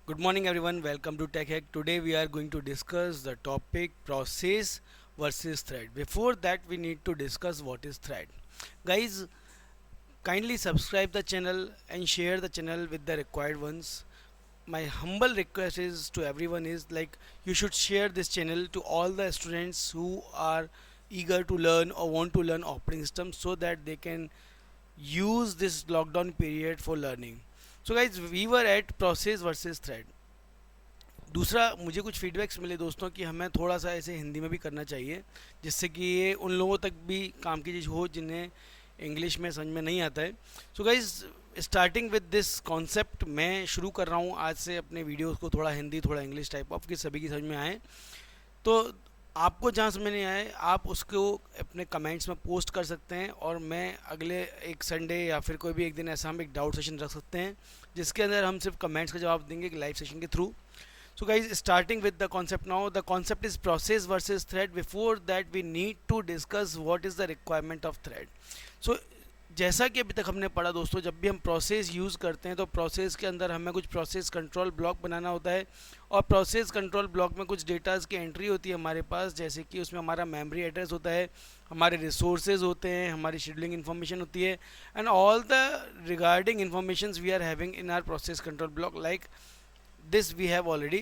Good morning everyone, welcome to Tech Hack. Today we are going to discuss the topic process versus thread. Before that we need to discuss what is thread. Guys, kindly subscribe the channel and share the channel with the required ones. My humble request is to everyone is like you should share this channel to all the students who are eager to learn or want to learn operating system so that they can use this lockdown period for learning. So guys, we were at process versus thread. दूसरा मुझे कुछ feedbacks मिले दोस्तों कि हमें थोड़ा सा ऐसे हिंदी में भी करना चाहिए जिससे कि ये उन लोगों तक भी काम की चीज़ हो जिन्हें इंग्लिश में समझ में नहीं आता है. So guys, starting with this concept मैं शुरू कर रहा हूँ आज से अपने वीडियोस को थोड़ा हिंदी थोड़ा इंग्लिश टाइप ऑफ कि सभी की समझ में आए. तो आपको जहाँ समझ नहीं आए आप उसको अपने कमेंट्स में पोस्ट कर सकते हैं और मैं अगले एक संडे या फिर कोई भी एक दिन ऐसा हम एक डाउट सेशन रख सकते हैं जिसके अंदर हम सिर्फ कमेंट्स का जवाब देंगे लाइव सेशन के through. So guys, starting with the concept now, the concept is process versus thread. Before that we need to discuss what is the requirement of thread. So जैसा कि अभी तक हमने पढ़ा दोस्तों, जब भी हम प्रोसेस यूज़ करते हैं तो प्रोसेस के अंदर हमें कुछ प्रोसेस कंट्रोल ब्लॉक बनाना होता है और प्रोसेस कंट्रोल ब्लॉक में कुछ डेटाज की एंट्री होती है हमारे पास, जैसे कि उसमें हमारा मेमोरी एड्रेस होता है, हमारे रिसोर्सेज होते हैं, हमारी शेड्यूलिंग इन्फॉर्मेशन होती है and all the regarding information we are having in our process control block. Like this we have already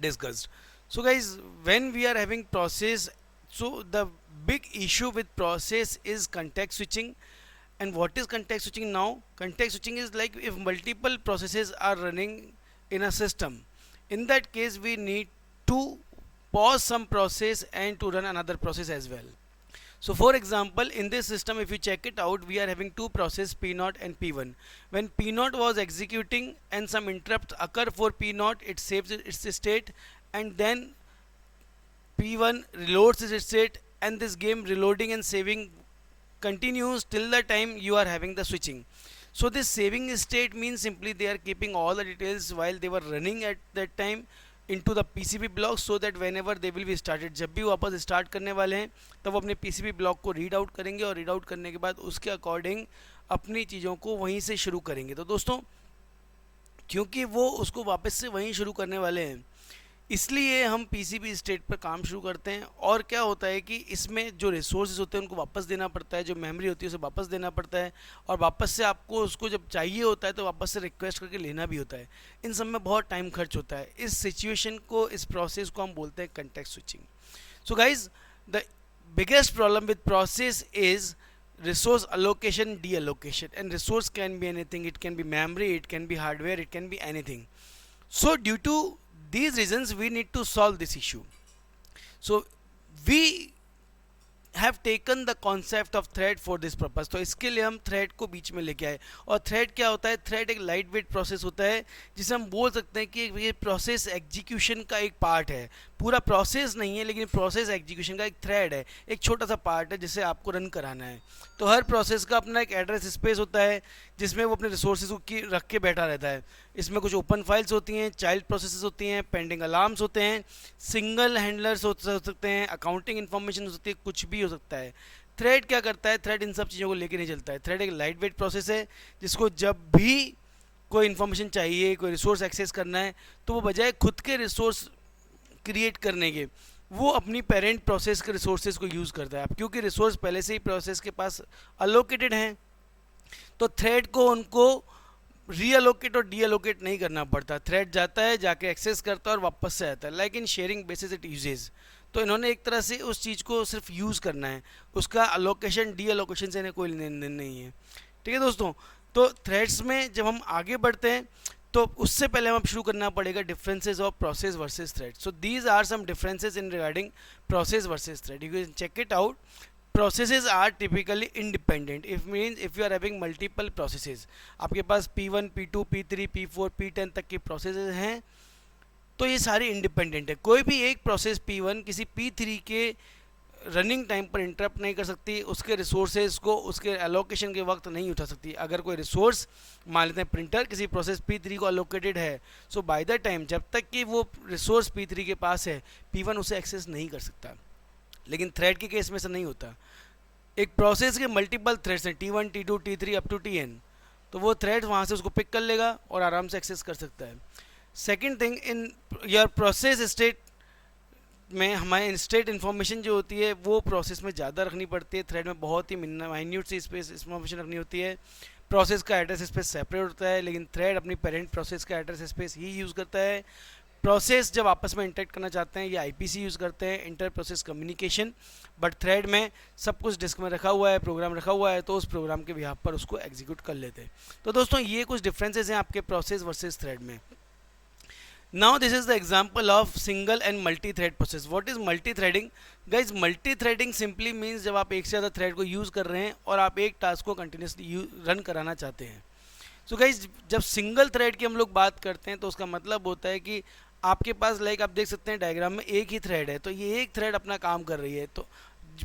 discussed. So guys, when we are having process, so the big issue with process is context switching. And what is context switching now? Context switching is like if multiple processes are running in a system, in that case we need to pause some process and to run another process as well. So for example, in this system if you check it out, we are having two processes P0 and P1. When P0 was executing and some interrupt occur for P0, it saves its state and then P1 reloads its state and this game reloading and saving continues till the time you are having the switching. So this saving state means simply they are keeping all the details while they were running at that time into the PCB block so that whenever they will be started, जब भी वापस start करने वाले हैं तब वो अपने PCB block को रीड आउट करेंगे और रीड आउट करने के बाद उसके अकॉर्डिंग अपनी चीज़ों को वहीं से शुरू करेंगे. तो दोस्तों क्योंकि वो उसको वापस से वहीं शुरू करने वाले हैं इसलिए हम पीसीबी स्टेट पर काम शुरू करते हैं. और क्या होता है कि इसमें जो रिसोर्सेज होते हैं उनको वापस देना पड़ता है, जो मेमोरी होती है उसे वापस देना पड़ता है और वापस से आपको उसको जब चाहिए होता है तो वापस से रिक्वेस्ट करके लेना भी होता है. इन सब में बहुत टाइम खर्च होता है. इस सिचुएशन को, इस प्रोसेस को हम बोलते हैं context switching. So guys, the biggest problem with process is resource allocation, deallocation, and resource can be anything. It can be memory, it can be hardware, it can be anything. So due to these reasons we need to solve this issue. So we have taken the concept of thread for this purpose. तो इसके लिए हम thread को बीच में लेके आए. और thread क्या होता है? थ्रेड एक लाइट वेट प्रोसेस होता है जिसे हम बोल सकते हैं कि ये प्रोसेस एग्जीक्यूशन का एक पार्ट है. पूरा प्रोसेस नहीं है लेकिन प्रोसेस एग्जीक्यूशन का एक थ्रेड है, एक छोटा सा पार्ट है जिसे आपको रन कराना है. तो हर प्रोसेस का अपना एक एड्रेस स्पेस होता है जिसमें वो अपने रिसोर्सेज को रख के बैठा रहता है. इसमें कुछ ओपन फाइल्स होती हैं, चाइल्ड प्रोसेसेस होती हैं, पेंडिंग अलार्म्स होते हैं, सिंगल हैंडलर्स हो सकते हैं, अकाउंटिंग इन्फॉर्मेशन हो सकती है, कुछ भी हो सकता है. थ्रेड क्या करता है? थ्रेड इन सब चीज़ों को लेके नहीं चलता है. थ्रेड एक लाइट वेट प्रोसेस है जिसको जब भी कोई इन्फॉर्मेशन चाहिए, कोई रिसोर्स एक्सेस करना है तो वो बजाय खुद के रिसोर्स क्रिएट करने के वो अपनी पेरेंट प्रोसेस के रिसोर्सेज को यूज़ करता है. अब क्योंकि रिसोर्स पहले से ही प्रोसेस के पास अलोकेटेड हैं तो थ्रेड को उनको रीअलोकेट और डीअलोकेट नहीं करना पड़ता. थ्रेड जाता है, जाके एक्सेस करता है और वापस से आता है. Like in sharing basis it uses. तो इन्होंने एक तरह से उस चीज़ को सिर्फ यूज़ करना है, उसका अलोकेशन डीअलोकेशन से इन्हें कोई लेन देन नहीं है. ठीक है दोस्तों, तो थ्रेड्स में जब हम आगे बढ़ते हैं तो उससे पहले हम शुरू करना पड़ेगा differences of process versus thread. So these are some differences in regarding process versus thread. You can check it out. Processes are typically independent. If means if you are having multiple processes, आपके पास P1, P2, P3, P4, P10 तक के processes हैं तो ये सारे independent है. कोई भी एक प्रोसेस P1 किसी P3 के रनिंग टाइम पर इंटरप्ट नहीं कर सकती, उसके रिसोर्सेज को उसके एलोकेशन के वक्त नहीं उठा सकती. अगर कोई रिसोर्स मान लेते हैं प्रिंटर किसी प्रोसेस P3 को अलोकेटेड है, सो बाय द टाइम जब तक कि वो रिसोर्स P3 के पास है P1 उसे एक्सेस नहीं कर सकता. लेकिन थ्रेड के केस में ऐसा नहीं होता. एक प्रोसेस के मल्टीपल थ्रेड्स हैं, T1, T2, T3 up to Tn, तो वो थ्रेड वहाँ से उसको पिक कर लेगा और आराम से एक्सेस कर सकता है. Second thing, in your process state में हमारे स्टेट इन्फॉर्मेशन जो होती है वो प्रोसेस में ज़्यादा रखनी पड़ती है। थ्रेड में बहुत ही माइन्यूट सी स्पेस इन्फॉर्मेशन रखनी होती है। प्रोसेस का एड्रेस स्पेस सेपरेट होता है, लेकिन थ्रेड अपनी पेरेंट प्रोसेस का एड्रेस स्पेस ही यूज़ करता है। प्रोसेस जब आपस में इंटरेक्ट करना चाहते हैं ये आईपीसी यूज़ करते हैं, inter process communication. But thread में सब कुछ डिस्क में रखा हुआ है, प्रोग्राम रखा हुआ है, तो उस प्रोग्राम के बिहाफ पर उसको एग्जीक्यूट कर लेते हैं। तो दोस्तों ये कुछ डिफरेंसेस हैं आपके प्रोसेस वर्सेस थ्रेड में। Now this is the example of single and multi-thread process. What is multi-threading? Guys, multi-threading simply means जब आप एक से ज़्यादा थ्रेड को यूज़ कर रहे हैं और आप एक टास्क को कंटिन्यूसली रन कराना चाहते हैं। सो गाइज, जब सिंगल थ्रेड की हम लोग बात करते हैं तो उसका मतलब होता है कि आपके पास लाइक आप देख सकते हैं डायग्राम में एक ही थ्रेड है, तो ये एक थ्रेड अपना काम कर रही है। तो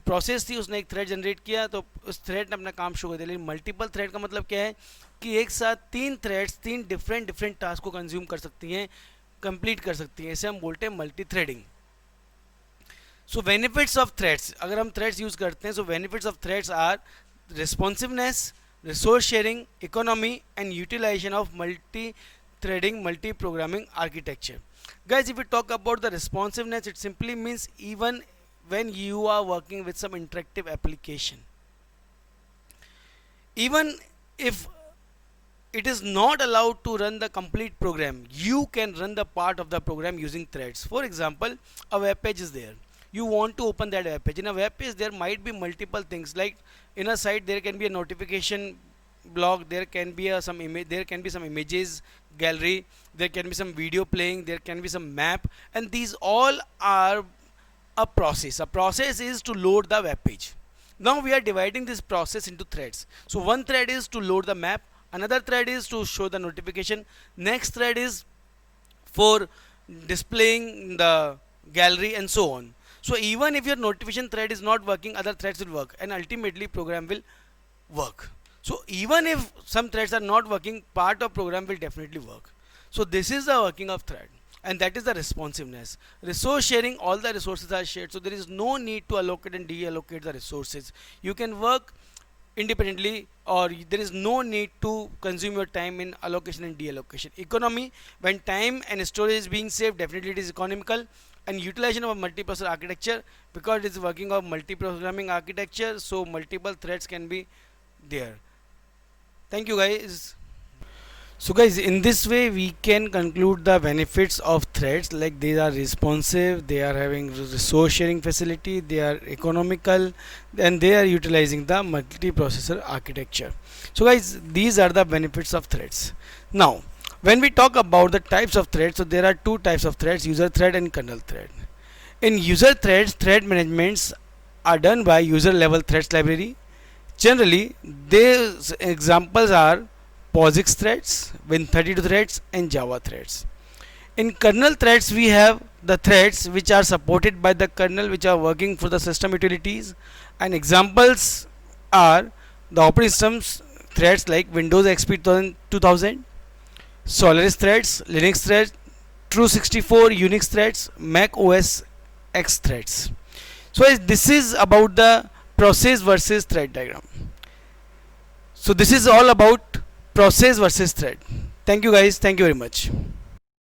प्रोसेस थी, उसने एक थ्रेड जनरेट किया तो उस थ्रेड ने अपना काम शुरू कर दिया। लेकिन मल्टीपल थ्रेड का मतलब क्या है कि एक साथ तीन थ्रेड्स तीन डिफरेंट टास्क को कंज्यूम कर सकती हैं, कंप्लीट कर सकती हैं। इसे हम बोलते हैं multi threading. So benefits of threads, अगर हम थ्रेड्स यूज करते हैं, so benefits of threads are responsiveness, resource sharing, economy and utilization of multi threading multi-programming architecture. Guys, if we talk about the responsiveness, it simply means even when you are working with some interactive application, even if it is not allowed to run the complete program, you can run the part of the program using threads. For example, a web page is there, you want to open that web page. In a web page there might be multiple things, like in a site there can be a notification blog, there can be some image, there can be some images gallery, there can be some video playing, there can be some map, and these all are a process. A process is to load the web page. Now we are dividing this process into threads. So one thread is to load the map, another thread is to show the notification, next thread is for displaying the gallery, and so on. So even if your notification thread is not working, other threads will work, and ultimately program will work. So even if some threads are not working, part of program will definitely work. So this is the working of thread, and that is the responsiveness. Resource sharing, all the resources are shared, so there is no need to allocate and deallocate the resources. You can work independently, or there is no need to consume your time in allocation and deallocation. Economy, when time and storage is being saved, definitely it is economical. And utilization of a multiprocessor architecture, because it is working of multi-programming architecture, so multiple threads can be there. Thank you guys. So guys, in this way we can conclude the benefits of threads, like they are responsive, they are having resource sharing facility, they are economical, and they are utilizing the multiprocessor architecture. So guys, these are the benefits of threads. Now when we talk about the types of threads, so there are two types of threads, user thread and kernel thread. In user threads, thread managements are done by user level threads library. Generally, these examples are POSIX threads, Win32 threads, and Java threads. In kernel threads, we have the threads which are supported by the kernel, which are working for the system utilities, and examples are the operating systems threads like Windows XP 2000, Solaris threads, Linux threads, True64 Unix threads, Mac OS X threads. So this is about the process versus thread diagram. So this is all about process versus thread. Thank you guys. Thank you very much.